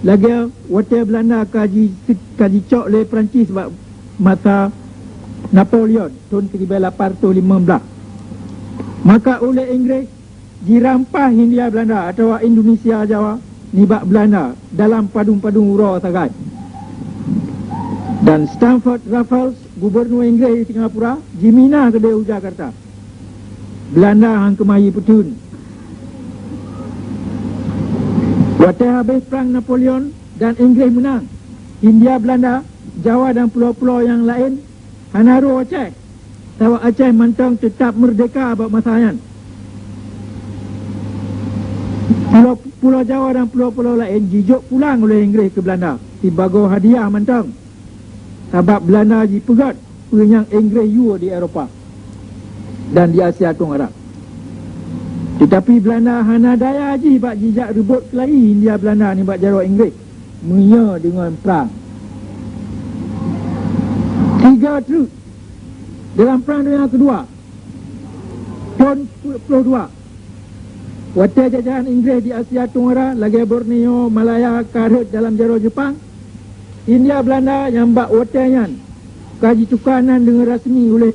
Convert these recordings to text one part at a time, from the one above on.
lagi hotel Belanda kaji cok oleh Perancis sebab masa Napoleon tahun 1815. Maka oleh Inggeris dirampas Hindia Belanda atau Indonesia Jawa nibak Belanda dalam padung-padung ura sagai. Dan Stamford Raffles, gubernur Inggeris di Singapura, jimina ke dia Jakarta. Belanda hang kemahi petun. Waktu habis perang Napoleon dan Inggeris menang, Hindia Belanda, Jawa dan pulau-pulau yang lain hanaru Aceh. Tahu Aceh mantang tetap merdeka abad masayan. Pulau Jawa dan pulau-pulau lain jijuk pulang oleh Inggeris ke Belanda sebagai hadiah mantang. Sebab Belanda dipegat penyang Inggeris yu di Eropah dan di Asia Tenggara. Tetapi Belanda hana daya haji bak jijak rebut kelahi Hindia Belanda ni bak jarak Inggeris menya dengan perang. 3 truk dalam perang dunia kedua tahun 42. Waktu jajahan Inggeris di Asia Tenggara lagi Borneo, Malaya, Karut dalam jarak Jepang, Hindia Belanda yang bak hotelnya kaji tukanan dengan rasmi oleh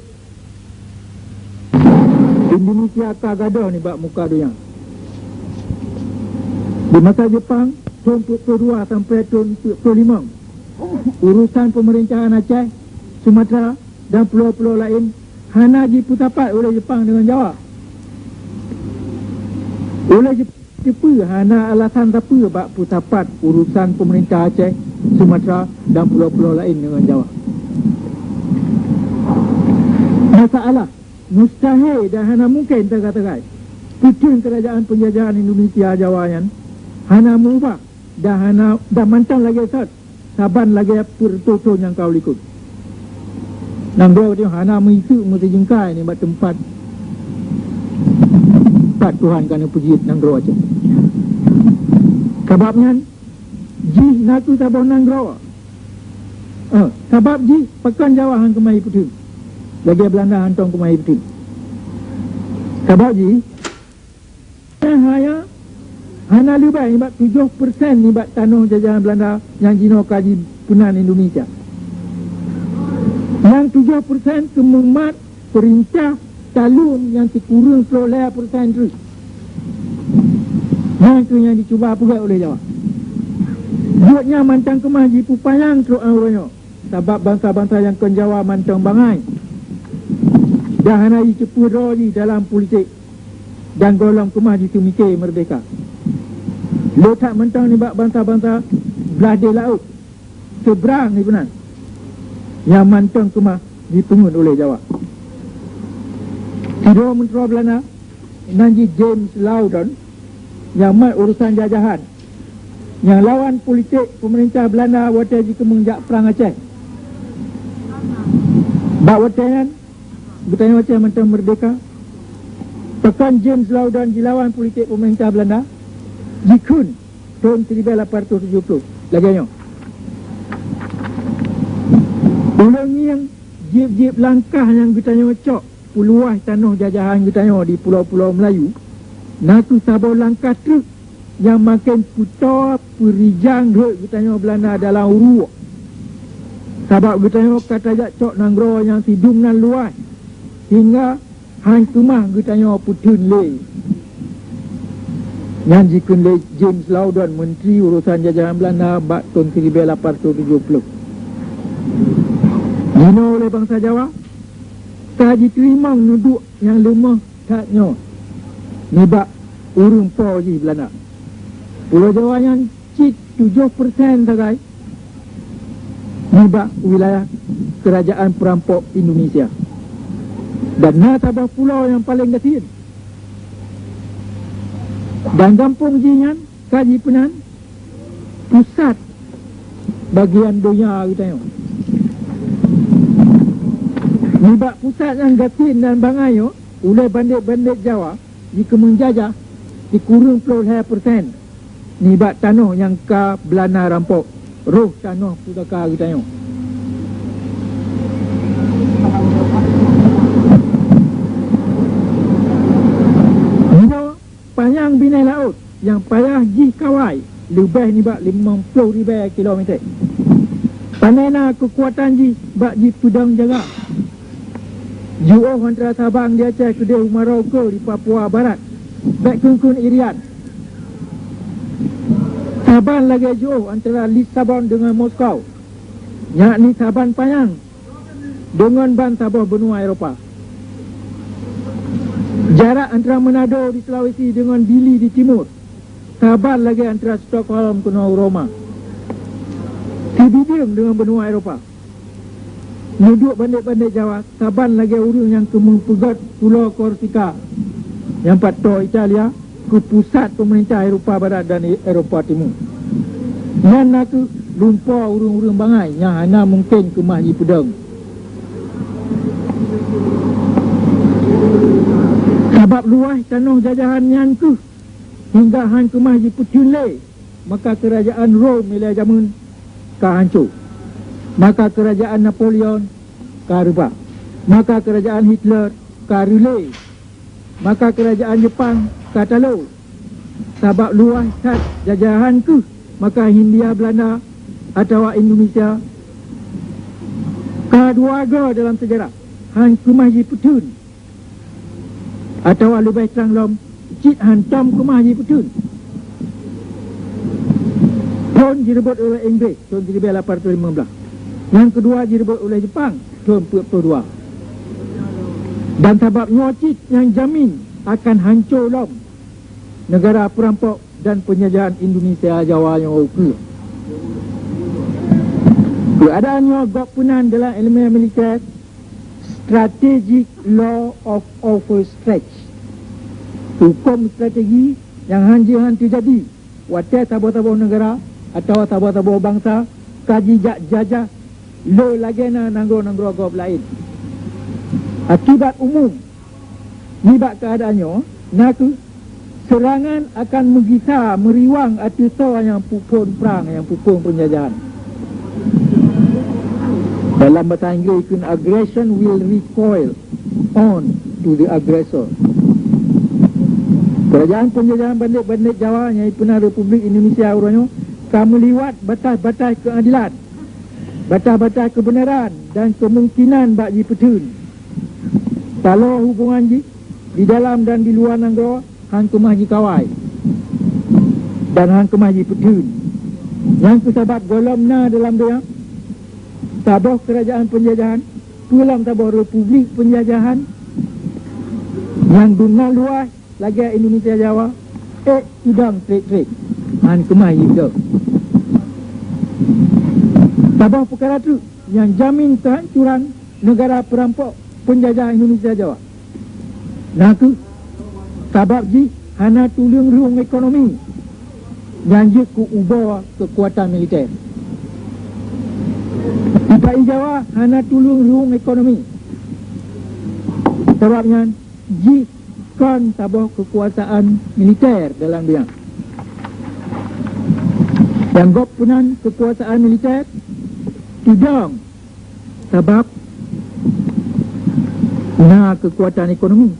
Indonesia kagado ni bak muka dunia. Di masa Jepang tahun 42 sampai tahun 45, urusan pemerintahan Aceh, Sumatera dan pulau-pulau lain hana diputapat oleh Jepang dengan Jawa. Oleh Jepang hana alasan apa bak putapat urusan pemerintah Aceh, Sumatera dan pulau-pulau lain dengan Jawa. Masalah mustahil dan hana mungkin terkata-kata putun kerajaan penjajahan Indonesia Jawa yang hana mengubah dan mantang lagi saban lagi pertoto yang kau likut. Nangro dia hana mengisu mesti jengkai ni buat tempat Tuhan kerana puji Nangro aja. Sebabnya ji naku tabah Nangro. Sebab ji pekan Jawa hang kemai putun. Lagi Belanda hantong kemai putun. Sebab ji hana lebih ni 7% ni tanah jajahan Belanda yang jino kaji punan Indonesia. Yang 7% kememat perintah calon yang dikurung 10% terus. Yang yang dicuba pula oleh Jawa. Buatnya mantang kemah di pupayang teruk awalnya. Sebab bangsa-bangsa yang ke Jawa mantang bangai. Dah hanai cepu di dalam politik. Dan golong kemah di mikir merdeka. Letak mentang ni bangsa-bangsa belah di laut. Seberang ni benar. Yang mantang kemah dipungut oleh Jawa. Tidur Menteri Belanda Nanji James Loudon yang mat urusan jajahan, yang lawan politik pemerintah Belanda waktu jika mengjak perang Aceh. Bak waktu kan bertanya Aceh mentang merdeka. Tekan James Loudon dilawan politik pemerintah Belanda jikun tahun 1870 laganya. Ulang yang jip-jip langkah yang bertanya cok puluah tanah jajahan bertanya di pulau-pulau Melayu. Naku sabau langkah truk yang makin putar perijang duk bertanya Belanda dalam uruk. Sebab bertanya kata jak cok nanggro yang sidung nan luas. Hingga hang tumah bertanya putun le. Yang jikun le James Loudon Menteri Urusan Jajahan Belanda bak tahun 1870. Dino oleh bangsa Jawa kaji terima nuduk yang lemah taknya ni bak urung po je Belanda. Pulau Jawa yang cik 7% sagai ni bak wilayah kerajaan perampok Indonesia. Dan nasabah pulau yang paling kecil. Dan kampung jinyan kaji penan pusat bagian dunia kita tengok. Nibak pusat yang gatin dan bangayo oleh bandit-bandit Jawa jika menjajah dikurung 10%. Nibak tanah yang ka Belanda rampok. Roh tanah pusaka kita tengok. Panjang binai laut yang payah ji kawai lebih ni bak 50,000 kilometer. Panena kekuatan ji bak ji pedang jaga. Juo antara Sabang di Aceh ke dia Maroko di Papua Barat. Bak kun Irian. Saban lagi juo antara Lisabon dengan Moskow. Yakni Saban Payang dengan Bantabah benua Eropah. Jarak antara Manado di Sulawesi dengan Dili di timur. Saban lagi antara Stockholm ke Roma. Sibidium dengan benua Eropah. Duduk bandit-bandit Jawa. Saban lagi urung yang ke mempegat Pulau Korsika yang patut Italia ke pusat pemerintah Eropah Barat dan Eropah Timur. Yang nak ke lumpur urung-urung bangai yang hanya mungkin ke Mahji Pedang. Sebab luas tanah jajahan yang ke hingga han ke Mahji Petunle, maka kerajaan Rom bila zaman ka hancur. Maka kerajaan Napoleon ka rebah. Maka kerajaan Hitler ka relay. Maka kerajaan Jepang ka talo. Sebab luas kat jajahan ke, maka Hindia Belanda atau Indonesia kedua-dua dalam sejarah han ke Mahji Petun atau lebih terang lom cik hantam ke Mahji Petun. Tahun direbut oleh Inggeris tahun 1815. Yang kedua direbut oleh Jepang tahun 42. Dan sebabnya cik yang jamin akan hancur lom negara perampok dan penjajahan Indonesia Jawa yang okey. Keadaannya gabungan dalam elemen militer strategic law of overstretch. Hukum strategi yang hanjihan terjadi watai tabuh-tabuh negara atau tabuh-tabuh bangsa kaji jajah lo lagena nanggro-nanggro gob lain. Akibat umum ni bak keadaannya naku serangan akan menggisa meriwang atau yang pupun perang yang pupun penjajahan. Dalam bahasa Inggeris, aggression will recoil on to the aggressor. Kerajaan penjajahan bandit-bandit Jawa yang pernah Republik Indonesia orangnya akan meliwat batas-batas keadilan, batas-batas kebenaran dan kemungkinan bagi petun. Kalau hubungan di dalam dan di luar negara hang ke Mahji Kawai dan hang ke Mahji Petun. Yang kesebab golomna dalam dia tabuh kerajaan penjajahan, pulang tabuh Republik penjajahan yang dunia luas lagi Indonesia Jawa sedang trade hang ke Mahji Petun. Tabuh perkara tu yang jamin kehancuran negara perampok penjajah Indonesia Jawa. Nah tu sebab ji hana tulung ruang ekonomi yang je ku ubah kekuatan militer. Di Jawa hana tulung ruang ekonomi. Sebabnya ji kan tabah kekuasaan militer dalam dia. Yang gopunan kekuasaan militer tidak sebab nah kekuatan ekonomi.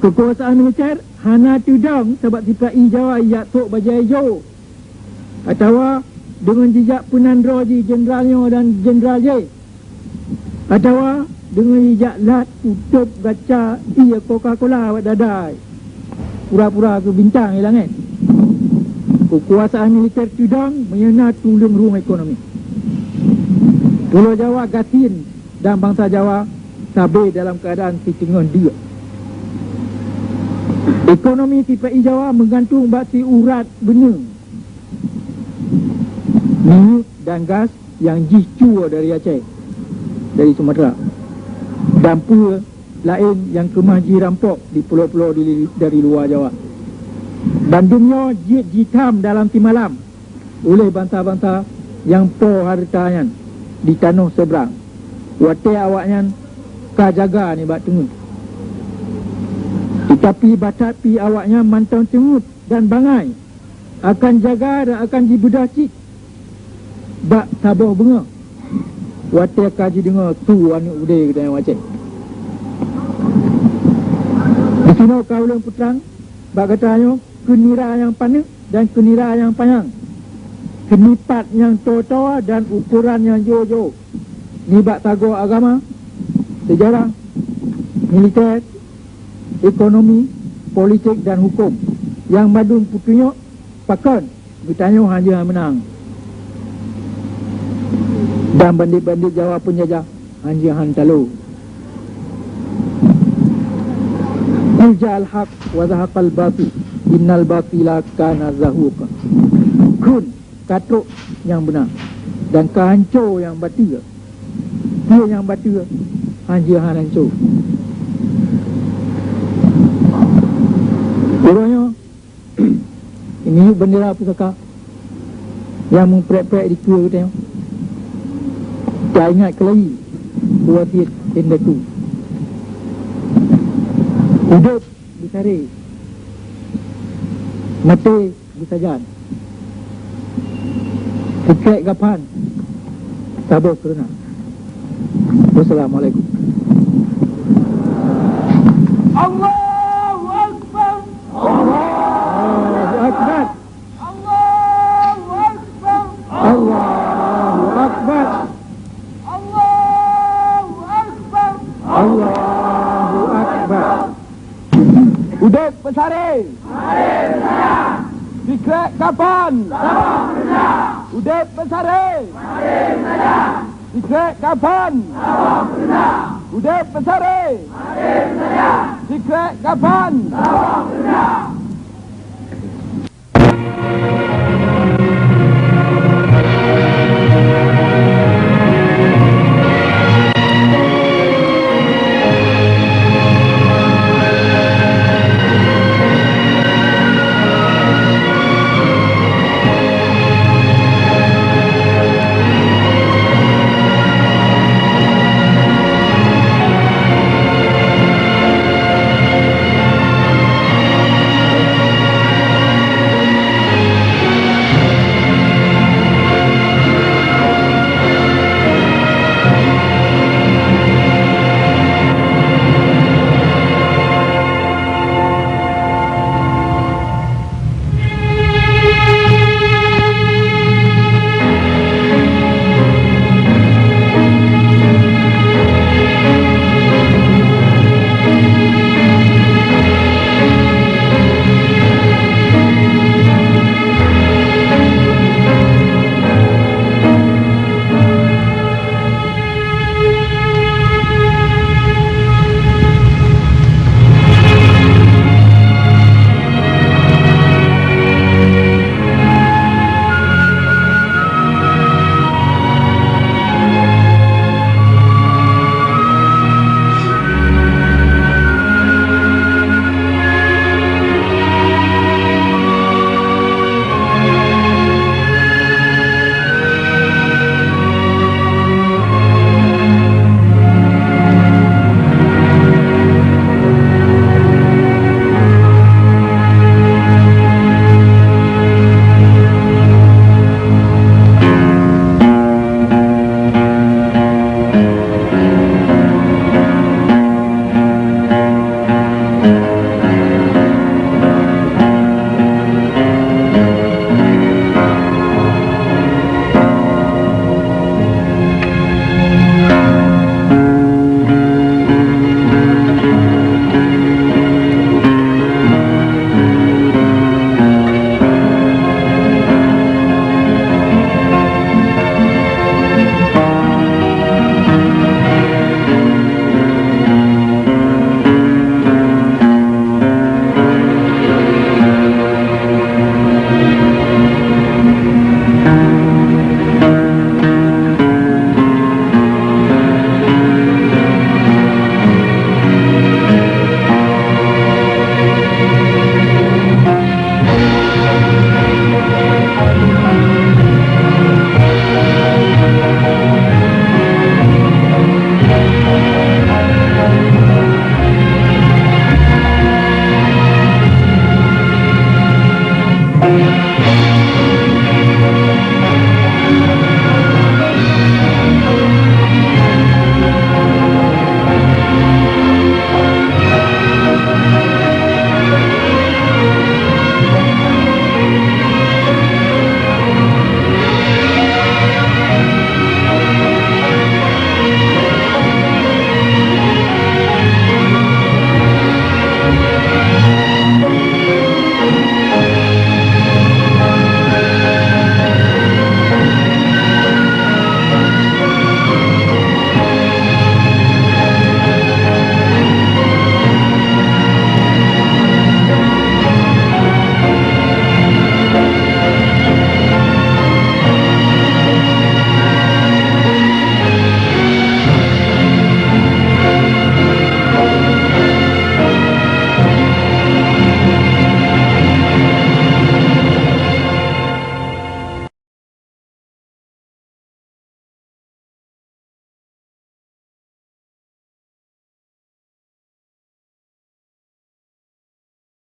Kekuasaan militer hana tudang sebab tipai Jawa ia tok bajai hijau atau dengan jejak penandra ji generalnya dan general J atau dengan jejak lat tutup gaca ia Coca-Cola awak dadai pura-pura ke bintang hilang kan. Kekuasaan militer tudang menyena tulung ruang ekonomi. Pulau Jawa gatin dan bangsa Jawa sabar dalam keadaan setengan dia. Ekonomi TPI Jawa menggantung basi urat benih, minyak dan gas yang jicu dari Aceh, dari Sumatera, dan pula lain yang kemaji rampok di pulau-pulau dari luar Jawa. Bandungnya jit jitam dalam timalam oleh bangsa-bangsa yang po hartanya di tanah seberang. Watai awaknya ka jaga ni bak tengah. Tetapi batapi awaknya mantau tengut dan bangai akan jaga dan akan dibedacik bak tabah bunga. Watai kaji dengar tu anu udah kita yang wacik. Di sini kaulang putrang bak katanya kenira yang panik dan kenira yang panjang, kenipat yang tua-tua dan ukuran yang jauh-jauh. Nibat tagur agama, sejarah, militer, ekonomi, politik dan hukum. Yang madun putunyok pakon bertanya hanya menang. Dan bandit-bandit jawab penjajah hanya hantalu. Ijal haq wa zahaqal batil innal batila kana zahuqa. Kun katuk yang benar dan kehancur yang batil. Dia yang batil hanya hancur. Orangnya ini bendera pusaka yang memperek-perek di kue kita. Tak ingat kelai kuatit tenda tu. Hidup disari, mati disajan. Kekek kapan sabar kerana. Wassalamualaikum. Allahu Akbar. Allahu Akbar. Allahu Akbar. Allahu Akbar. Allahu Akbar. Allahu Akbar. Udep pesari. Dikrek kapan? Udep pesari. Dikrek kapan? Udep pesari. Dikrek kapan?